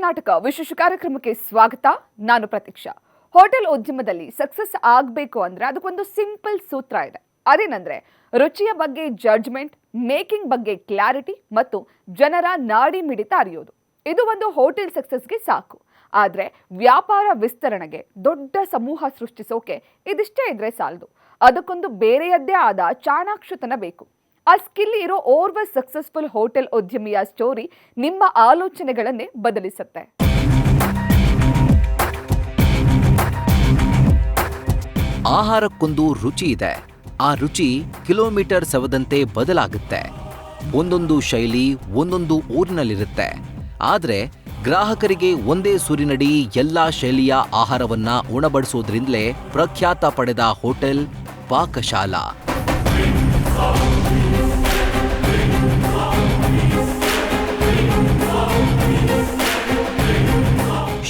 ಕರ್ನಾಟಕ ವಿಶೇಷ ಕಾರ್ಯಕ್ರಮಕ್ಕೆ ಸ್ವಾಗತ. ನಾನು ಪ್ರತೀಕ್ಷಾ. ಹೋಟೆಲ್ ಉದ್ಯಮದಲ್ಲಿ ಸಕ್ಸಸ್ ಆಗಬೇಕು ಅಂದ್ರೆ ಅದಕ್ಕೊಂದು ಸಿಂಪಲ್ ಸೂತ್ರ ಇದೆ. ಅದೇನಂದ್ರೆ ರುಚಿಯ ಬಗ್ಗೆ ಜಡ್ಜ್ಮೆಂಟ್, ಮೇಕಿಂಗ್ ಬಗ್ಗೆ ಕ್ಲಾರಿಟಿ ಮತ್ತು ಜನರ ನಾಡಿ ಮಿಡಿತ ಅರಿಯೋದು. ಇದು ಒಂದು ಹೋಟೆಲ್ ಸಕ್ಸಸ್ಗೆ ಸಾಕು. ಆದ್ರೆ ವ್ಯಾಪಾರ ವಿಸ್ತರಣೆಗೆ, ದೊಡ್ಡ ಸಮೂಹ ಸೃಷ್ಟಿಸೋಕೆ ಇದಿಷ್ಟೇ ಇದ್ರೆ ಸಾಲದು. ಅದಕ್ಕೊಂದು ಬೇರೆಯದ್ದೇ ಆದ ಚಾಣಾಕ್ಷತನ ಬೇಕು. ಆ ಸ್ಕಿಲ್ ಇರೋ ಓರ್ವ ಸಕ್ಸಸ್ಫುಲ್ ಹೋಟೆಲ್ ಉದ್ಯಮಿಯ ಸ್ಟೋರಿ ನಿಮ್ಮ ಆಲೋಚನೆಗಳನ್ನೇ ಬದಲಿಸುತ್ತೆ. ಆಹಾರಕ್ಕೊಂದು ರುಚಿ ಇದೆ. ಆ ರುಚಿ ಕಿಲೋಮೀಟರ್ ಸವದಂತೆ ಬದಲಾಗುತ್ತೆ. ಒಂದೊಂದು ಶೈಲಿ ಒಂದೊಂದು ಊರಿನಲ್ಲಿರುತ್ತೆ. ಆದ್ರೆ ಗ್ರಾಹಕರಿಗೆ ಒಂದೇ ಸೂರಿನಡಿ ಎಲ್ಲಾ ಶೈಲಿಯ ಆಹಾರವನ್ನ ಉಣಬಡಿಸೋದ್ರಿಂದಲೇ ಪ್ರಖ್ಯಾತ ಪಡೆದ ಹೋಟೆಲ್ ಪಾಕಶಾಲಾ.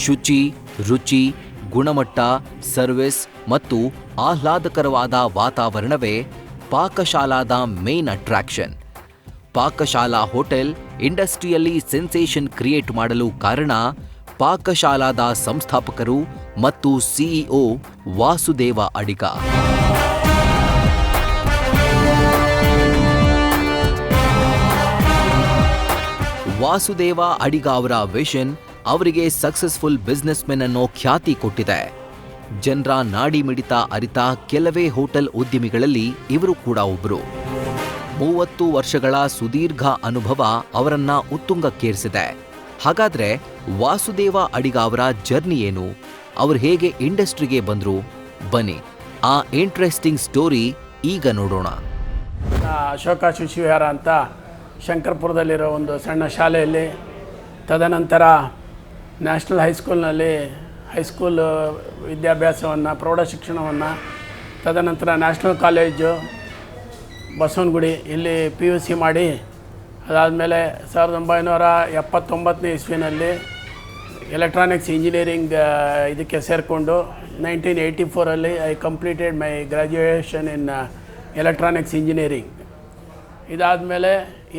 ಶುಚಿ, ರುಚಿ, ಗುಣಮಟ್ಟ, ಸರ್ವಿಸ್ ಮತ್ತು ಆಹ್ಲಾದಕರವಾದ ವಾತಾವರಣವೇ ಪಾಕಶಾಲಾದ ಮೇನ್ ಅಟ್ರಾಕ್ಷನ್. ಪಾಕಶಾಲಾ ಹೋಟೆಲ್ ಇಂಡಸ್ಟ್ರಿಯಲ್ಲಿ ಸೆನ್ಸೇಷನ್ ಕ್ರಿಯೇಟ್ ಮಾಡಲು ಕಾರಣ ಪಾಕಶಾಲಾದ ಸಂಸ್ಥಾಪಕರು ಮತ್ತು ಸಿಇಒ ವಾಸುದೇವ ಅಡಿಗ. ವಾಸುದೇವ ಅಡಿಗ ಅವರ ವಿಷನ್ ಅವರಿಗೆ ಸಕ್ಸಸ್ಫುಲ್ ಬಿಸ್ನೆಸ್ ಮೆನ್ ಅನ್ನೋ ಖ್ಯಾತಿ ಕೊಟ್ಟಿದೆ. ಜನರ ನಾಡಿ ಮಿಡಿತ ಅರಿತ ಕೆಲವೇ ಹೋಟೆಲ್ ಉದ್ಯಮಿಗಳಲ್ಲಿ ಇವರು ಕೂಡ ಒಬ್ಬರು. 30 ವರ್ಷಗಳ ಸುದೀರ್ಘ ಅನುಭವ ಅವರನ್ನ ಉತ್ತುಂಗಕ್ಕೇರಿಸಿದೆ. ಹಾಗಾದ್ರೆ ವಾಸುದೇವ ಅಡಿಗ ಅವರ ಜರ್ನಿ ಏನು? ಅವರು ಹೇಗೆ ಇಂಡಸ್ಟ್ರಿಗೆ ಬಂದ್ರು? ಬನ್ನಿ ಆ ಇಂಟ್ರೆಸ್ಟಿಂಗ್ ಸ್ಟೋರಿ ಈಗ ನೋಡೋಣ. ಅಶೋಕ ಶಿಶುವಿಹಾರ ಅಂತ ಶಂಕರಪುರದಲ್ಲಿರೋ ಒಂದು ಸಣ್ಣ ಶಾಲೆಯಲ್ಲಿ, ತದನಂತರ ನ್ಯಾಷನಲ್ ಹೈಸ್ಕೂಲ್ನಲ್ಲಿ ಹೈಸ್ಕೂಲ್ ವಿದ್ಯಾಭ್ಯಾಸವನ್ನು, ಪ್ರೌಢ ಶಿಕ್ಷಣವನ್ನು, ತದನಂತರ ನ್ಯಾಷನಲ್ ಕಾಲೇಜು ಬಸವನಗುಡಿ ಇಲ್ಲಿ PUC ಮಾಡಿ, ಅದಾದಮೇಲೆ 1979ನೇ ಇಸ್ವಿನಲ್ಲಿ ಎಲೆಕ್ಟ್ರಾನಿಕ್ಸ್ ಇಂಜಿನಿಯರಿಂಗ್ ಇದಕ್ಕೆ ಸೇರಿಕೊಂಡು 1984 I completed my graduation in electronics engineering. ಇದಾದಮೇಲೆ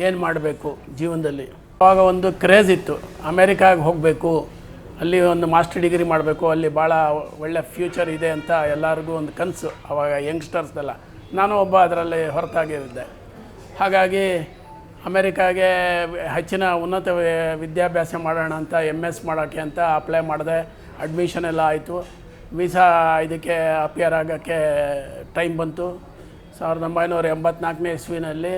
ಏನು ಮಾಡಬೇಕು ಜೀವನದಲ್ಲಿ? ಆವಾಗ ಒಂದು ಕ್ರೇಜ್ ಇತ್ತು, ಅಮೇರಿಕಾಗೆ ಹೋಗಬೇಕು, ಅಲ್ಲಿ ಒಂದು ಮಾಸ್ಟರ್ ಡಿಗ್ರಿ ಮಾಡಬೇಕು, ಅಲ್ಲಿ ಭಾಳ ಒಳ್ಳೆ ಫ್ಯೂಚರ್ ಇದೆ ಅಂತ ಎಲ್ಲರಿಗೂ ಒಂದು ಕನಸು ಆವಾಗ ಯಂಗ್ಸ್ಟರ್ಸ್ದೆಲ್ಲ. ನಾನು ಒಬ್ಬ ಅದರಲ್ಲಿ ಹೊರತಾಗಿದ್ದೆ. ಹಾಗಾಗಿ ಅಮೇರಿಕಾಗೆ ಹೆಚ್ಚಿನ ಉನ್ನತ ವಿದ್ಯಾಭ್ಯಾಸ ಮಾಡೋಣ ಅಂತ MS ಮಾಡೋಕ್ಕೆ ಅಂತ ಅಪ್ಲೈ ಮಾಡಿದೆ. ಅಡ್ಮಿಷನ್ ಎಲ್ಲ ಆಯಿತು. ವೀಸಾ ಇದಕ್ಕೆ ಅಪಿಯರ್ ಆಗೋಕ್ಕೆ ಟೈಮ್ ಬಂತು. 1984ನೇ ಇಸ್ವಿನಲ್ಲಿ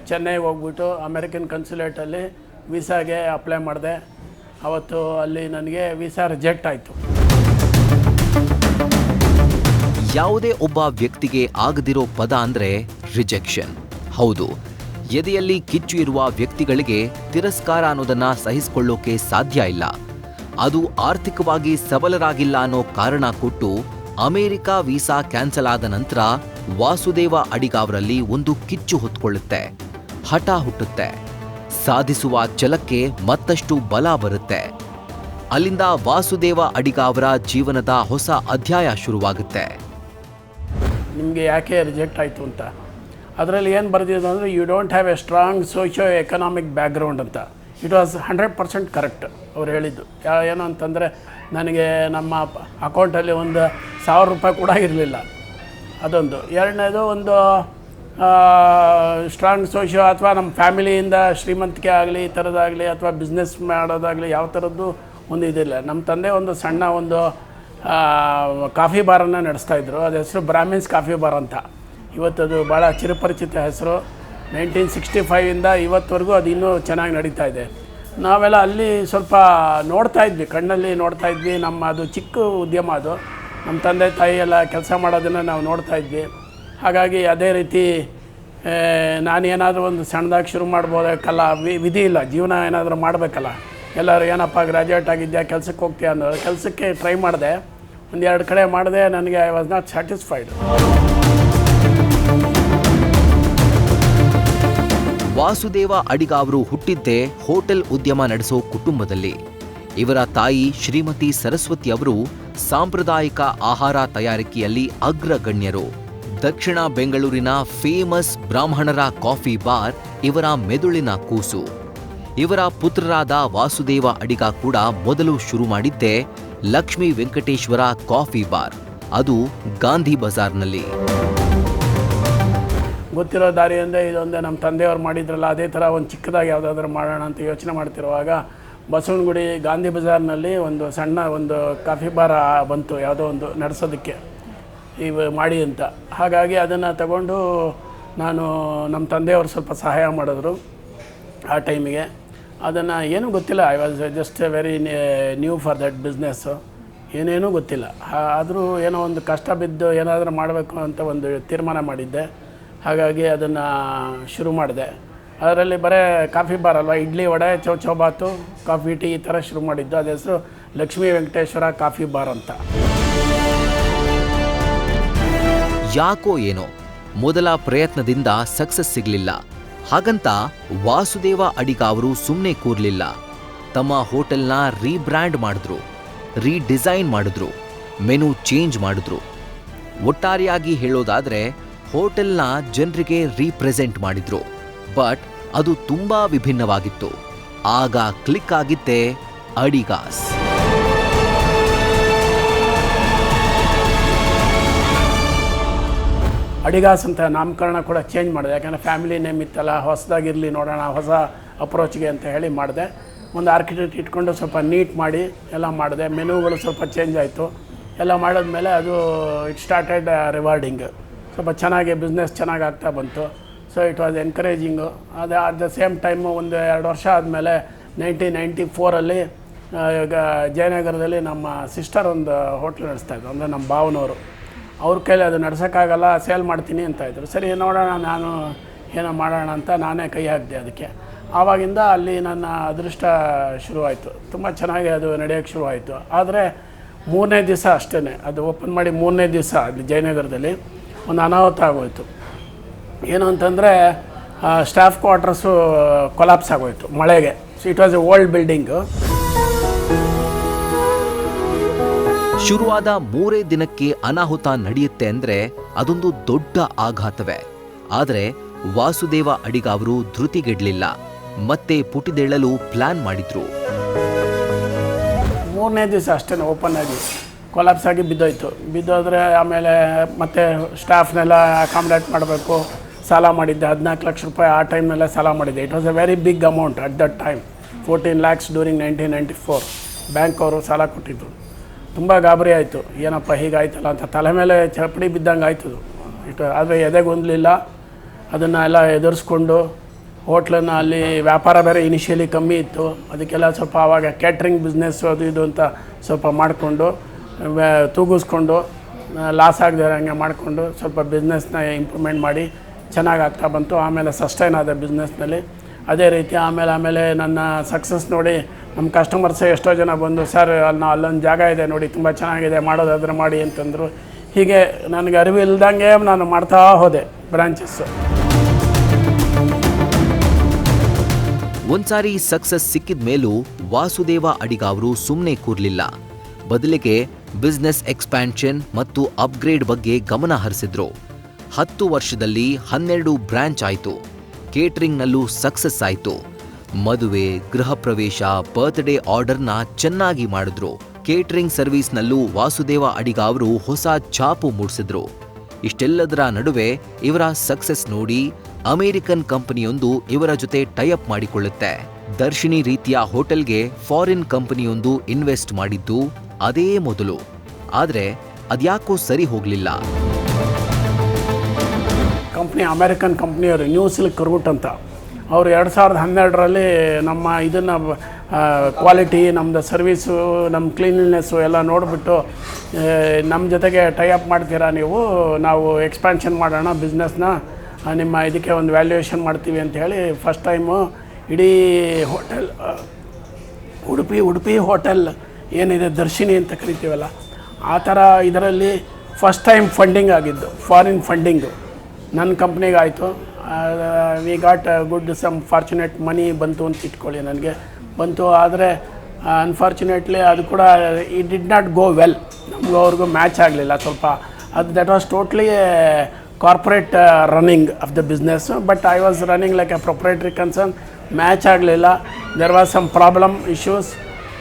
ಚೆನ್ನೈಗೆ ಹೋಗ್ಬಿಟ್ಟು ಅಮೇರಿಕನ್ ಕನ್ಸುಲೇಟಲ್ಲಿ ವೀಸಾಗೆ ಅಪ್ಲೈ ಮಾಡಿದೆ. ಅವತ್ತು ಅಲ್ಲಿ ನನಗೆ ವೀಸಾ ರಿಜೆಕ್ಟ್ ಆಯಿತು. ಯಾವುದೇ ಒಬ್ಬ ವ್ಯಕ್ತಿಗೆ ಆಗದಿರೋ ಪದ ಅಂದ್ರೆ ರಿಜೆಕ್ಷನ್. ಹೌದು, ಎದೆಯಲ್ಲಿ ಕಿಚ್ಚು ಇರುವ ವ್ಯಕ್ತಿಗಳಿಗೆ ತಿರಸ್ಕಾರ ಅನ್ನೋದನ್ನ ಸಹಿಸಿಕೊಳ್ಳೋಕೆ ಸಾಧ್ಯ ಇಲ್ಲ. ಅದು ಆರ್ಥಿಕವಾಗಿ ಸಬಲರಾಗಿಲ್ಲ ಅನ್ನೋ ಕಾರಣ ಕೊಟ್ಟು ಅಮೆರಿಕ ವೀಸಾ ಕ್ಯಾನ್ಸಲ್ ಆದ ನಂತರ ವಾಸುದೇವ ಅಡಿಗ ಅವರಲ್ಲಿ ಒಂದು ಕಿಚ್ಚು ಹೊತ್ಕೊಳ್ಳುತ್ತೆ, ಹಠ ಹುಟ್ಟುತ್ತೆ. ಸಾಧಿಸುವ ಛಲಕ್ಕೆ ಮತ್ತಷ್ಟು ಬಲ ಬರುತ್ತೆ. ಅಲ್ಲಿಂದ ವಾಸುದೇವ ಅಡಿಗ ಅವರ ಜೀವನದ ಹೊಸ ಅಧ್ಯಾಯ ಶುರುವಾಗುತ್ತೆ. ನಿಮಗೆ ಯಾಕೆ ರಿಜೆಕ್ಟ್ ಆಯಿತು ಅಂತ ಅದರಲ್ಲಿ ಏನು ಬರೆದಿದ್ದು ಅಂದರೆ, you don't have a strong socio economic background ಅಂತ. ಇಟ್ ವಾಸ್ 100% ಕರೆಕ್ಟ್ ಅವ್ರು ಹೇಳಿದ್ದು. ಏನು ಅಂತಂದರೆ, ನನಗೆ ನಮ್ಮ ಅಕೌಂಟಲ್ಲಿ ಒಂದು 1000 ರೂಪಾಯಿ ಕೂಡ ಇರಲಿಲ್ಲ. ಅದೊಂದು. ಎರಡನೇದು, ಒಂದು ಸ್ಟ್ರಾಂಗ್ ಸೋಷಿಯೋ ಅಥವಾ ನಮ್ಮ ಫ್ಯಾಮಿಲಿಯಿಂದ ಶ್ರೀಮಂತಿಕೆ ಆಗಲಿ, ಈ ಥರದ್ದಾಗಲಿ, ಅಥವಾ ಬಿಸ್ನೆಸ್ ಮಾಡೋದಾಗಲಿ ಯಾವ ಥರದ್ದು ಒಂದು ಇದಿಲ್ಲ. ನಮ್ಮ ತಂದೆ ಒಂದು ಸಣ್ಣ ಒಂದು ಕಾಫಿ ಬಾರನ್ನು ನಡೆಸ್ತಾಯಿದ್ರು. ಅದು ಹೆಸರು ಬ್ರಾಹ್ಮಿನ್ಸ್ ಕಾಫಿ ಬಾರ್ ಅಂತ. ಇವತ್ತದು ಭಾಳ ಚಿರಪರಿಚಿತ ಹೆಸರು. 1965ಇಂದ ಇವತ್ತವರೆಗೂ ಅದು ಇನ್ನೂ ಚೆನ್ನಾಗಿ ನಡೀತಾ ಇದೆ. ನಾವೆಲ್ಲ ಅಲ್ಲಿ ಸ್ವಲ್ಪ ನೋಡ್ತಾ ಇದ್ವಿ, ಕಣ್ಣಲ್ಲಿ ನೋಡ್ತಾ ಇದ್ವಿ. ನಮ್ಮ ಅದು ಚಿಕ್ಕ ಉದ್ಯಮ ಅದು. ನಮ್ಮ ತಂದೆ ತಾಯಿ ಎಲ್ಲ ಕೆಲಸ ಮಾಡೋದನ್ನು ನಾವು ನೋಡ್ತಾ ಇದ್ವಿ. ಹಾಗಾಗಿ ಅದೇ ರೀತಿ ನಾನೇನಾದರೂ ಒಂದು ಸಣ್ಣದಾಗಿ ಶುರು ಮಾಡ್ಬೋದಕ್ಕಲ್ಲ, ವಿಧಿ ಇಲ್ಲ, ಜೀವನ ಏನಾದರೂ ಮಾಡಬೇಕಲ್ಲ. ಎಲ್ಲರೂ ಏನಪ್ಪ ಗ್ರ್ಯಾಜುಯೇಟ್ ಆಗಿದ್ಯಾ, ಕೆಲಸಕ್ಕೆ ಹೋಗ್ತೀಯ ಅನ್ನೋದು. ಕೆಲಸಕ್ಕೆ ಟ್ರೈ ಮಾಡಿದೆ, 1-2 ಕಡೆ ಮಾಡಿದೆ. ನನಗೆ I was not satisfied. Vasudeva Adiga ಅವರು ಹುಟ್ಟಿದ್ದೇ ಹೋಟೆಲ್ ಉದ್ಯಮ ನಡೆಸೋ ಕುಟುಂಬದಲ್ಲಿ. ಇವರ ತಾಯಿ ಶ್ರೀಮತಿ ಸರಸ್ವತಿ ಅವರು ಸಾಂಪ್ರದಾಯಿಕ ಆಹಾರ ತಯಾರಿಕೆಯಲ್ಲಿ ಅಗ್ರಗಣ್ಯರು. ದಕ್ಷಿಣ ಬೆಂಗಳೂರಿನ ಫೇಮಸ್ ಬ್ರಾಹ್ಮಣರ ಕಾಫಿ ಬಾರ್ ಇವರ ಮೆದುಳಿನ ಕೂಸು. ಇವರ ಪುತ್ರರಾದ ವಾಸುದೇವ ಅಡಿಗ ಕೂಡ ಮೊದಲು ಶುರು ಮಾಡಿದ್ದೇ ಲಕ್ಷ್ಮೀ ವೆಂಕಟೇಶ್ವರ ಕಾಫಿ ಬಾರ್, ಅದು ಗಾಂಧಿ ಬಜಾರ್ನಲ್ಲಿ. ಗೊತ್ತಿರೋ ದಾರಿಯಿಂದ ಇದೊಂದೇ ನಮ್ಮ ತಂದೆಯವ್ರು ಮಾಡಿದ್ರಲ್ಲ ಅದೇ ಥರ ಒಂದು ಚಿಕ್ಕದಾಗಿ ಯಾವುದಾದ್ರೂ ಮಾಡೋಣ ಅಂತ ಯೋಚನೆ ಮಾಡ್ತಿರುವಾಗ ಬಸವನಗುಡಿ ಗಾಂಧಿ ಬಜಾರ್ನಲ್ಲಿ ಒಂದು ಸಣ್ಣ ಒಂದು ಕಾಫಿ ಬಾರ್ ಬಂತು, ಯಾವುದೋ ಒಂದು ನಡೆಸೋದಕ್ಕೆ ಮಾಡಿ ಅಂತ. ಹಾಗಾಗಿ ಅದನ್ನು ತಗೊಂಡು ನಾನು ನಮ್ಮ ತಂದೆಯವರು ಸ್ವಲ್ಪ ಸಹಾಯ ಮಾಡಿದ್ರು ಆ ಟೈಮಿಗೆ. ಅದನ್ನು ಏನೂ ಗೊತ್ತಿಲ್ಲ, I was just very new for that business, ಏನೇನೂ ಗೊತ್ತಿಲ್ಲ. ಆದರೂ ಏನೋ ಒಂದು ಕಷ್ಟ ಬಿದ್ದು ಏನಾದರೂ ಮಾಡಬೇಕು ಅಂತ ಒಂದು ತೀರ್ಮಾನ ಮಾಡಿದ್ದೆ. ಹಾಗಾಗಿ ಅದನ್ನು ಶುರು ಮಾಡಿದೆ. ಅದರಲ್ಲಿ ಬರೀ ಕಾಫಿ ಬಾರ್ ಅಲ್ವ, ಇಡ್ಲಿ ವಡೆ ಚೌಚೌಬಾತು ಕಾಫಿ ಟೀ ಈ ಥರ ಶುರು ಮಾಡಿದ್ದು. ಅದ ಹೆಸರು ಲಕ್ಷ್ಮೀ ವೆಂಕಟೇಶ್ವರ ಕಾಫಿ ಬಾರ್ ಅಂತ. ಯಾಕೋ ಏನೋ ಮೊದಲ ಪ್ರಯತ್ನದಿಂದ ಸಕ್ಸಸ್ ಸಿಗಲಿಲ್ಲ. ಹಾಗಂತ ವಾಸುದೇವ ಅಡಿಗ ಅವರು ಸುಮ್ಮನೆ ಕೂರ್ಲಿಲ್ಲ. ತಮ್ಮ ಹೋಟೆಲ್ನ ರೀಬ್ರ್ಯಾಂಡ್ ಮಾಡಿದ್ರು, ರೀಡಿಸೈನ್ ಮಾಡಿದ್ರು, ಮೆನು ಚೇಂಜ್ ಮಾಡಿದ್ರು. ಒಟ್ಟಾರೆಯಾಗಿ ಹೇಳೋದಾದ್ರೆ ಹೋಟೆಲ್ನ ಜನರಿಗೆ ರೀಪ್ರೆಸೆಂಟ್ ಮಾಡಿದ್ರು. ಬಟ್ ಅದು ತುಂಬಾ ವಿಭಿನ್ನವಾಗಿತ್ತು. ಆಗ ಕ್ಲಿಕ್ ಆಗಿದ್ದೇ ಅಡಿಗಾಸ್. ಅಡಿಗಾಸ್ ಅಂತ ನಾಮಕರಣ ಕೂಡ ಚೇಂಜ್ ಮಾಡಿದೆ, ಯಾಕಂದರೆ ಫ್ಯಾಮಿಲಿ ನೇಮ್ ಇತ್ತಲ್ಲ, ಹೊಸದಾಗಿರಲಿ ನೋಡೋಣ, ಹೊಸ ಅಪ್ರೋಚ್ಗೆ ಅಂತ ಹೇಳಿ ಮಾಡಿದೆ. ಒಂದು ಆರ್ಕಿಟೆಕ್ಟ್ ಇಟ್ಕೊಂಡು ಸ್ವಲ್ಪ ನೀಟ್ ಮಾಡಿ ಎಲ್ಲ ಮಾಡಿದೆ. ಮೆನುಗಳು ಸ್ವಲ್ಪ ಚೇಂಜ್ ಆಯಿತು. ಎಲ್ಲ ಮಾಡಿದ್ಮೇಲೆ ಅದು ಇಟ್ ಸ್ಟಾರ್ಟೆಡ್ ರಿವಾರ್ಡಿಂಗ್. ಸ್ವಲ್ಪ ಚೆನ್ನಾಗಿ ಬಿಸ್ನೆಸ್ ಚೆನ್ನಾಗಿ ಆಗ್ತಾ ಬಂತು. So it was encouraging. ಅದು ಅಟ್ ದ ಸೇಮ್ ಟೈಮು ಒಂದು 2 ವರ್ಷ ಆದಮೇಲೆ 1994 ಜಯನಗರದಲ್ಲಿ ನಮ್ಮ ಸಿಸ್ಟರ್ ಒಂದು ಹೋಟ್ಲ್ ನಡೆಸ್ತಾಯಿದ್ರು, ಅಂದರೆ ನಮ್ಮ ಭಾವನವರು. ಅವ್ರ ಕೈಲಿ ಅದು ನಡ್ಸೋಕ್ಕಾಗಲ್ಲ, ಸೇಲ್ ಮಾಡ್ತೀನಿ ಅಂತ ಇದ್ರು. ಸರಿ ನೋಡೋಣ, ನಾನು ಏನೋ ಮಾಡೋಣ ಅಂತ ನಾನೇ ಕೈ ಹಾಕಿದೆ ಅದಕ್ಕೆ. ಆವಾಗಿಂದ ಅಲ್ಲಿ ನನ್ನ ಅದೃಷ್ಟ ಶುರುವಾಯಿತು. ತುಂಬ ಚೆನ್ನಾಗಿ ಅದು ನಡೆಯೋಕ್ಕೆ ಶುರುವಾಯಿತು. ಆದರೆ 3ನೇ ದಿವಸ ಅಷ್ಟೇ, ಅದು ಓಪನ್ ಮಾಡಿ 3ನೇ ದಿವಸ ಅಲ್ಲಿ ಜಯನಗರದಲ್ಲಿ ಒಂದು ಅನಾಹುತ ಆಗೋಯಿತು. ಏನು ಅಂತಂದರೆ ಸ್ಟಾಫ್ ಕ್ವಾರ್ಟರ್ಸು ಕೊಲಾಪ್ಸ್ ಆಗೋಯಿತು ಮಳೆಗೆ. So it was A old building. ಶುರುವಾದ 3 ದಿನಕ್ಕೆ ಅನಾಹುತ ನಡೆಯುತ್ತೆ ಅಂದರೆ ಅದೊಂದು ದೊಡ್ಡ ಆಘಾತವೇ. ಆದರೆ ವಾಸುದೇವ ಅಡಿಗ ಅವರು ಧೃತಿಗೆಡಲಿಲ್ಲ, ಮತ್ತೆ ಪುಟಿದೇಳಲು ಪ್ಲಾನ್ ಮಾಡಿದ್ರು. 3ನೇ ದಿವಸ ಅಷ್ಟೇ ಓಪನ್ ಆಗಿ ಕೊಲಾಪ್ಸ್ ಆಗಿ ಬಿದ್ದೋಯ್ತು. ಬಿದ್ದೋದ್ರೆ ಆಮೇಲೆ ಮತ್ತೆ ಸ್ಟಾಫ್ನೆಲ್ಲ ಅಕಾಮಡೇಟ್ ಮಾಡಬೇಕು. ಸಾಲ ಮಾಡಿದ್ದೆ 14 ಲಕ್ಷ ರೂಪಾಯಿ ಆ ಟೈಮ್ನಲ್ಲೇ ಸಾಲ ಮಾಡಿದ್ದೆ. It was a very big amount at that time, 14 lakhs during 1994. Bank ಅವರು ಸಾಲ ಕೊಟ್ಟಿದ್ದು. ತುಂಬ ಗಾಬರಿ ಆಯಿತು, ಏನಪ್ಪ ಹೀಗಾಯ್ತಲ್ಲ ಅಂತ. ತಲೆ ಮೇಲೆ ಚಪ್ಪಡಿ ಬಿದ್ದಂಗೆ ಆಯ್ತದು. ಆದರೆ ಎದೆಗೊಂದಲಿಲ್ಲ. ಅದನ್ನು ಎಲ್ಲ ಎದುರಿಸ್ಕೊಂಡು ಹೋಟ್ಲನ್ನು ಅಲ್ಲಿ ವ್ಯಾಪಾರ ಬೇರೆ ಇನಿಷಿಯಲಿ ಕಮ್ಮಿ ಇತ್ತು, ಅದಕ್ಕೆಲ್ಲ ಸ್ವಲ್ಪ ಆವಾಗ ಕ್ಯಾಟ್ರಿಂಗ್ ಬಿಸ್ನೆಸ್ಸು ಅದು ಇದು ಅಂತ ಸ್ವಲ್ಪ ಮಾಡಿಕೊಂಡು ತೂಗಿಸ್ಕೊಂಡು ಲಾಸ್ ಆಗದೆ ಹಂಗೆ ಮಾಡಿಕೊಂಡು ಸ್ವಲ್ಪ ಬಿಸ್ನೆಸ್ನ ಇಂಪ್ರೂವ್ಮೆಂಟ್ ಮಾಡಿ ಚೆನ್ನಾಗಿ ಆಗ್ತಾ ಬಂತು. ಆಮೇಲೆ ಸಸ್ಟೈನ್ ಆದ ಬಿಸ್ನೆಸ್ನಲ್ಲಿ. ಅದೇ ರೀತಿ ಆಮೇಲೆ ನನ್ನ ಸಕ್ಸಸ್ ನೋಡಿ ನಮ್ಮ ಕಸ್ಟಮರ್ಸೇ ಎಷ್ಟೋ ಜನ ಬಂದು, ಸರ್ ಅಲ್ಲೊಂದು ಜಾಗ ಇದೆ ನೋಡಿ, ತುಂಬ ಚೆನ್ನಾಗಿದೆ, ಮಾಡೋದಾದ್ರೆ ಮಾಡಿ ಅಂತಂದರು. ಹೀಗೆ ನನಗೆ ಅರಿವು ಇಲ್ದಂಗೆ ನಾನು ಮಾಡ್ತಾ ಹೋದೆ ಬ್ರಾಂಚಸ್ಸು. ಒಂದ್ಸಾರಿ ಸಕ್ಸಸ್ ಸಿಕ್ಕಿದ ಮೇಲೂ ವಾಸುದೇವ ಅಡಿಗ ಅವರು ಸುಮ್ಮನೆ ಕೂರ್ಲಿಲ್ಲ. ಬದಲಿಗೆ ಬಿಸ್ನೆಸ್ ಎಕ್ಸ್ಪ್ಯಾನ್ಷನ್ ಮತ್ತು ಅಪ್ಗ್ರೇಡ್ ಬಗ್ಗೆ ಗಮನ ಹರಿಸಿದ್ರು. 10 ವರ್ಷದಲ್ಲಿ 12 ಬ್ರಾಂಚ್ ಆಯಿತು. ಕೇಟರಿಂಗ್ನಲ್ಲೂ ಸಕ್ಸಸ್ ಆಯಿತು. ಮದುವೆ, ಗೃಹ ಪ್ರವೇಶ, ಬರ್ತ್ಡೇ ಆರ್ಡರ್ನ ಚೆನ್ನಾಗಿ ಮಾಡಿದ್ರು. ಕೇಟರಿಂಗ್ ಸರ್ವಿಸ್ನಲ್ಲೂ ವಾಸುದೇವ ಅಡಿಗ ಅವರು ಹೊಸ ಛಾಪು ಮೂಡಿಸಿದ್ರು. ಇಷ್ಟೆಲ್ಲದರ ನಡುವೆ ಇವರ ಸಕ್ಸಸ್ ನೋಡಿ ಅಮೆರಿಕನ್ ಕಂಪನಿಯೊಂದು ಇವರ ಜೊತೆ ಟೈಅಪ್ ಮಾಡಿಕೊಳ್ಳುತ್ತೆ. ದರ್ಶಿನಿ ರೀತಿಯ ಹೋಟೆಲ್ಗೆ ಫಾರಿನ್ ಕಂಪನಿಯೊಂದು ಇನ್ವೆಸ್ಟ್ ಮಾಡಿದ್ದು ಅದೇ ಮೊದಲು. ಆದರೆ ಅದ್ಯಾಕೋ ಸರಿ ಹೋಗಲಿಲ್ಲ. ಕಂಪ್ನಿ ಅಮೆರಿಕನ್ ಕಂಪ್ನಿಯವರು ನ್ಯೂ ಸಿಲ್ಕ್ ರೂಟ್ ಅಂತ, ಅವರು 2012ರಲ್ಲಿ ನಮ್ಮ ಇದನ್ನು ಕ್ವಾಲಿಟಿ, ನಮ್ಮದು ಸರ್ವೀಸು, ನಮ್ಮ ಕ್ಲೀನ್ಲಿನೆಸ್ಸು ಎಲ್ಲ ನೋಡಿಬಿಟ್ಟು ನಮ್ಮ ಜೊತೆಗೆ ಟೈಅಪ್ ಮಾಡ್ತೀರಾ ನೀವು, ನಾವು ಎಕ್ಸ್ಪ್ಯಾನ್ಷನ್ ಮಾಡೋಣ ಬಿಸ್ನೆಸ್ನ, ನಿಮ್ಮ ಇದಕ್ಕೆ ಒಂದು ವ್ಯಾಲ್ಯೂಯೇಷನ್ ಮಾಡ್ತೀವಿ ಅಂತ ಹೇಳಿ ಫಸ್ಟ್ ಟೈಮು ಇಡೀ ಹೋಟೆಲ್ ಉಡುಪಿ ಹೋಟೆಲ್ ಏನಿದೆ ದರ್ಶಿನಿ ಅಂತ ಕರಿತೀವಲ್ಲ ಆ ಥರ ಇದರಲ್ಲಿ ಫಸ್ಟ್ ಟೈಮ್ ಫಂಡಿಂಗ್ ಆಗಿದ್ದು, ಫಾರಿನ್ ಫಂಡಿಂಗು ನನ್ನ ಕಂಪ್ನಿಗೆ ಆಯಿತು. We got good some fortunate money ಬಂತು ಅಂತ ಇಟ್ಕೊಳ್ಳಿ, ನನಗೆ ಬಂತು. ಆದರೆ ಅನ್ಫಾರ್ಚುನೇಟ್ಲಿ ಅದು ಕೂಡ it did not go well. ನಮಗೂ ಅವ್ರಿಗೂ ಮ್ಯಾಚ್ ಆಗಲಿಲ್ಲ ಸ್ವಲ್ಪ. ಅದು that was totally corporate running of the business, but I was running like a proprietary concern. Match ಆಗಲಿಲ್ಲ, there was some problem issues.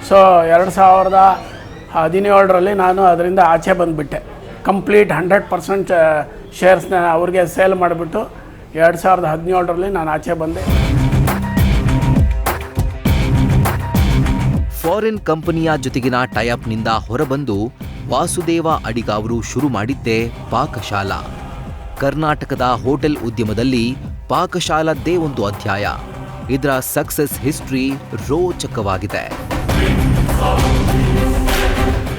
So 2017ರಲ್ಲಿ ನಾನು ಅದರಿಂದ ಆಚೆ ಬಂದುಬಿಟ್ಟೆ. ಕಂಪ್ಲೀಟ್ 100% ಶೇರ್ಸ್ನ ಅವ್ರಿಗೆ ಸೇಲ್ ಮಾಡಿಬಿಟ್ಟು 2017ರಲ್ಲಿ ನಾನು ಆಚೆ ಬಂದೆ. ಫಾರಿನ್ ಕಂಪನಿಯ ಜೊತೆಗಿನ ಟೈಅಪ್ನಿಂದ ಹೊರಬಂದು ವಾಸುದೇವ ಅಡಿಗ ಅವರು ಶುರು ಮಾಡಿದ್ದೇ ಪಾಕಶಾಲಾ. ಕರ್ನಾಟಕದ ಹೋಟೆಲ್ ಉದ್ಯಮದಲ್ಲಿ ಪಾಕಶಾಲದ್ದೇ ಒಂದು ಅಧ್ಯಾಯ. ಇದರ ಸಕ್ಸಸ್ ಹಿಸ್ಟ್ರಿ ರೋಚಕವಾಗಿದೆ.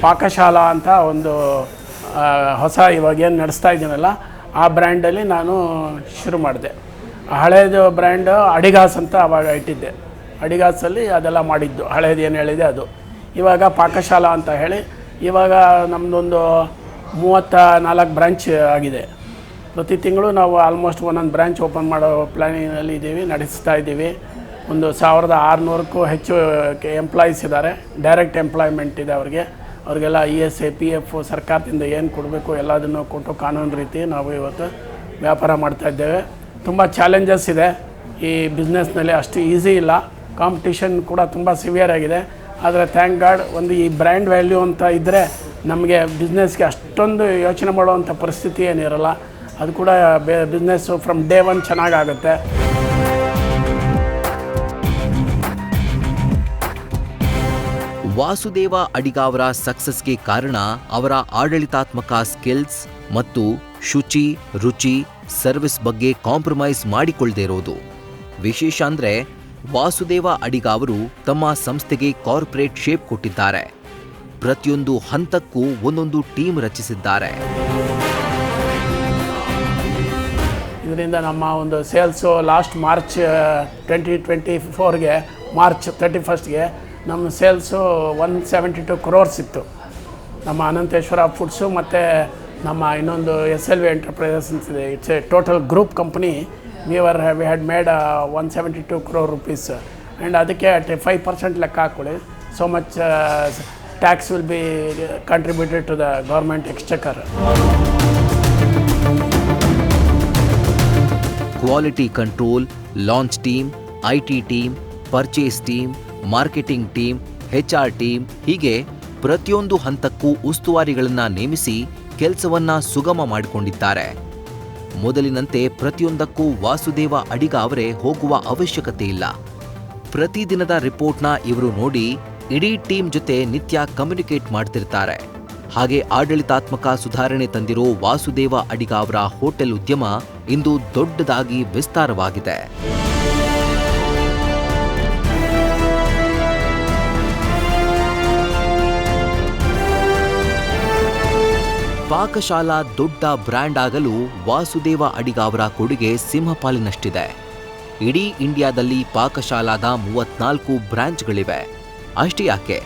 ಪಾಕಶಾಲಾ ಅಂತ ಒಂದು ಹೊಸ ಇವಾಗ ಏನು ನಡೆಸ್ತಾ ಇದ್ದೀನಲ್ಲ, ಆ ಬ್ರ್ಯಾಂಡಲ್ಲಿ ನಾನು ಶುರು ಮಾಡಿದೆ. ಹಳೇದು ಬ್ರ್ಯಾಂಡ್ ಅಡಿಗಾಸ್ ಅಂತ ಅವಾಗ ಇಟ್ಟಿದ್ದೆ. ಅಡಿಗಾಸಲ್ಲಿ ಅದೆಲ್ಲ ಮಾಡಿದ್ದು, ಹಳೇದು ಏನು ಹೇಳಿದೆ ಅದು. ಇವಾಗ ಪಾಕಶಾಲಾ ಅಂತ ಹೇಳಿ ಇವಾಗ ನಮ್ಮದೊಂದು 34 ಬ್ರಾಂಚ್ ಆಗಿದೆ. ಪ್ರತಿ ತಿಂಗಳು ನಾವು ಆಲ್ಮೋಸ್ಟ್ ಒಂದೊಂದು ಬ್ರ್ಯಾಂಚ್ ಓಪನ್ ಮಾಡೋ ಪ್ಲ್ಯಾನಿಂಗಲ್ಲಿ ಇದ್ದೀವಿ, ನಡೆಸ್ತಾ ಇದ್ದೀವಿ. ಒಂದು 1600ಕ್ಕೂ ಹೆಚ್ಚು ಎಂಪ್ಲಾಯೀಸ್ ಇದ್ದಾರೆ. ಡೈರೆಕ್ಟ್ ಎಂಪ್ಲಾಯ್ಮೆಂಟ್ ಇದೆ ಅವ್ರಿಗೆಲ್ಲ ESI PF ಸರ್ಕಾರದಿಂದ ಏನು ಕೊಡಬೇಕು ಎಲ್ಲದನ್ನು ಕೊಟ್ಟು ಕಾನೂನು ರೀತಿ ನಾವು ಇವತ್ತು ವ್ಯಾಪಾರ ಮಾಡ್ತಾಯಿದ್ದೇವೆ. ತುಂಬ ಚಾಲೆಂಜಸ್ ಇದೆ ಈ ಬಿಸ್ನೆಸ್ನಲ್ಲಿ, ಅಷ್ಟು ಈಸಿ ಇಲ್ಲ. ಕಾಂಪಿಟಿಷನ್ ಕೂಡ ತುಂಬ ಸಿವಿಯರ್ ಆಗಿದೆ. ಆದರೆ ಥ್ಯಾಂಕ್ ಗಾಡ್ ಒಂದು ಈ ಬ್ರ್ಯಾಂಡ್ ವ್ಯಾಲ್ಯೂ ಅಂತ ಇದ್ದರೆ ನಮಗೆ ಬಿಸ್ನೆಸ್ಗೆ ಅಷ್ಟೊಂದು ಯೋಚನೆ ಮಾಡುವಂಥ ಪರಿಸ್ಥಿತಿ ಏನಿರಲ್ಲ. ಅದು ಕೂಡ ಬಿಸ್ನೆಸ್ಸು ಫ್ರಮ್ ಡೇ 1 ಚೆನ್ನಾಗಾಗುತ್ತೆ. ವಾಸುದೇವ ಅಡಿಗ ಅವರ ಸಕ್ಸಸ್ಗೆ ಕಾರಣ ಅವರ ಆಡಳಿತಾತ್ಮಕ ಸ್ಕಿಲ್ಸ್ ಮತ್ತು ಶುಚಿ, ರುಚಿ, ಸರ್ವಿಸ್ ಬಗ್ಗೆ ಕಾಂಪ್ರಮೈಸ್ ಮಾಡಿಕೊಳ್ಳದೇ ಇರೋದು. ವಿಶೇಷ ಅಂದರೆ ವಾಸುದೇವ ಅಡಿಗ ಅವರು ತಮ್ಮ ಸಂಸ್ಥೆಗೆ ಕಾರ್ಪೊರೇಟ್ ಶೇಪ್ ಕೊಟ್ಟಿದ್ದಾರೆ. ಪ್ರತಿಯೊಂದು ಹಂತಕ್ಕೂ ಒಂದೊಂದು ಟೀಮ್ ರಚಿಸಿದ್ದಾರೆ. ಇದರಿಂದ ನಮ್ಮ ಒಂದು ಸೇಲ್ಸು ಲಾಸ್ಟ್ ಮಾರ್ಚ್ 2024ಗೆ ಮಾರ್ಚ್ 31ಗೆ ನಮ್ಮ ಸೇಲ್ಸು 172 crores ಇತ್ತು. ನಮ್ಮ ಅನಂತೇಶ್ವರ ಫುಡ್ಸು ಮತ್ತು ನಮ್ಮ ಇನ್ನೊಂದು SLV ಎಂಟರ್ಪ್ರೈಸಸ್ ಅಂತಿದೆ. It's a total group company. We had made 172 crore rupees. And ಅದಕ್ಕೆ 5% ಲೆಕ್ಕ ಹಾಕ್ಕೊಳ್ಳಿ. So much tax will be contributed to the government exchequer. Quality control, launch team, IT team, purchase team, marketing team, HR team, ಹೀಗೆ ಪ್ರತಿಯೊಂದು ಹಂತಕ್ಕೂ ಉಸ್ತುವಾರಿಗಳನ್ನು ನೇಮಿಸಿ ಕೆಲಸವನ್ನ ಸುಗಮ ಮಾಡಿಕೊಂಡಿದ್ದಾರೆ. ಮೊದಲಿನಂತೆ ಪ್ರತಿಯೊಂದಕ್ಕೂ ವಾಸುದೇವ ಅಡಿಗ ಅವರೇ ಹೋಗುವ ಅವಶ್ಯಕತೆ ಇಲ್ಲ. ಪ್ರತಿದಿನದ ರಿಪೋರ್ಟ್ನ ಇವರು ನೋಡಿ ಇಡೀ ಟೀಮ್ ಜೊತೆ ನಿತ್ಯ ಕಮ್ಯುನಿಕೇಟ್ ಮಾಡ್ತಿರ್ತಾರೆ. ಹಾಗೆ ಆಡಳಿತಾತ್ಮಕ ಸುಧಾರಣೆ ತಂದಿರೋ ವಾಸುದೇವ ಅಡಿಗ ಅವರ ಹೋಟೆಲ್ ಉದ್ಯಮ ಇಂದು ದೊಡ್ಡದಾಗಿ ವಿಸ್ತಾರವಾಗಿದೆ. ಪಾಕಶಾಲಾ ದೊಡ್ಡ ಬ್ರ್ಯಾಂಡ್ ಆಗಲು ವಾಸುದೇವ ಅಡಿಗ ಅವರ ಕೊಡುಗೆ ಸಿಂಹಪಾಲಿನಷ್ಟಿದೆ. ಇಡೀ ಇಂಡಿಯಾದಲ್ಲಿ ಪಾಕಶಾಲಾದ 34 ಬ್ರಾಂಚ್ಗಳಿವೆ. ಅಷ್ಟೇ ಯಾಕೆ,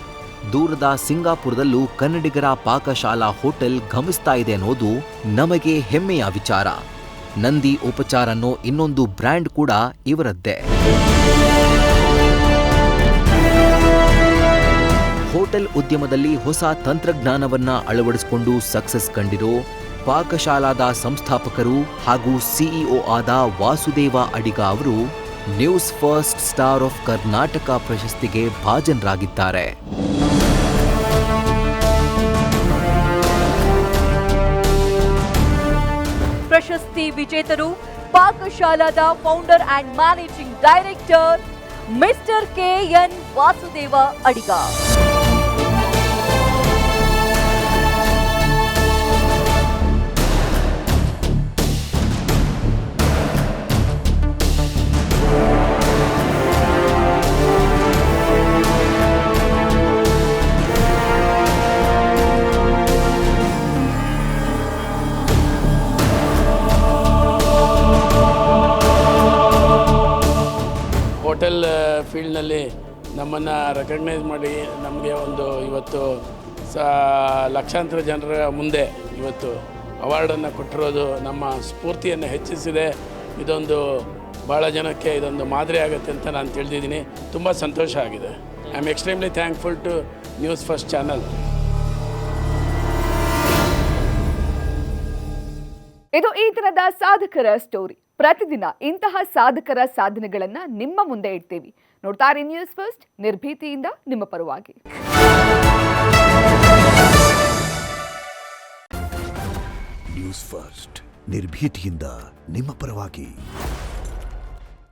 ದೂರದ ಸಿಂಗಾಪುರದಲ್ಲೂ ಕನ್ನಡಿಗರ ಪಾಕಶಾಲಾ ಹೋಟೆಲ್ ಘಮಿಸ್ತಾ ಇದೆ ಅನ್ನೋದು ನಮಗೆ ಹೆಮ್ಮೆಯ ವಿಚಾರ. ನಂದಿ ಉಪಚಾರ ಅನ್ನೋ ಇನ್ನೊಂದು ಬ್ರ್ಯಾಂಡ್ ಕೂಡ ಇವರದ್ದೇ. ಹೋಟೆಲ್ ಉದ್ಯಮದಲ್ಲಿ ಹೊಸ ತಂತ್ರಜ್ಞಾನವನ್ನ ಅಳವಡಿಸಿಕೊಂಡು ಸಕ್ಸಸ್ ಕಂಡಿರೋ ಪಾಕಶಾಲಾದ ಸಂಸ್ಥಾಪಕರು ಹಾಗೂ CEO ಆದ ವಾಸುದೇವ ಅಡಿಗ ಅವರು news first star of Karnataka ಪ್ರಶಸ್ತಿಗೆ ಭಾಜನರಾಗಿದ್ದಾರೆ. ಪ್ರಶಸ್ತಿ ವಿಜೇತರು ಪಾಕಶಾಲಾದ founder and managing director mister KN Vasudeva Adiga. Hotel ಫೀಲ್ಡ್ನಲ್ಲಿ ನಮ್ಮನ್ನು ರೆಕಗ್ನೈಸ್ ಮಾಡಿ ನಮಗೆ ಒಂದು ಇವತ್ತು ಲಕ್ಷಾಂತರ ಜನರ ಮುಂದೆ ಇವತ್ತು ಅವಾರ್ಡನ್ನು ಕೊಟ್ಟಿರೋದು ನಮ್ಮ ಸ್ಫೂರ್ತಿಯನ್ನು ಹೆಚ್ಚಿಸಿದೆ. ಇದೊಂದು ಭಾಳ ಜನಕ್ಕೆ ಇದೊಂದು ಮಾದರಿ ಆಗುತ್ತೆ ಅಂತ ನಾನು ತಿಳಿದಿದ್ದೀನಿ. ತುಂಬ ಸಂತೋಷ ಆಗಿದೆ. I am extremely thankful to News First channel. ಇದು ಈ ದಿನದ ಸಾಧಕರ ಸ್ಟೋರಿ. ಪ್ರತಿದಿನ ಇಂತಹ ಸಾಧಕರ ಸಾಧನೆಗಳನ್ನ ನಿಮ್ಮ ಮುಂದೆ ಇಡ್ತೀವಿ. ನೋಡ್ತಾರೆ ನ್ಯೂಸ್ ಫಸ್ಟ್, ನಿರ್ಭೀತಿಯಿಂದ ನಿಮ್ಮ ಪರವಾಗಿ. ನ್ಯೂಸ್ ಫಸ್ಟ್, ನಿರ್ಭೀತಿಯಿಂದ ನಿಮ್ಮ ಪರವಾಗಿ.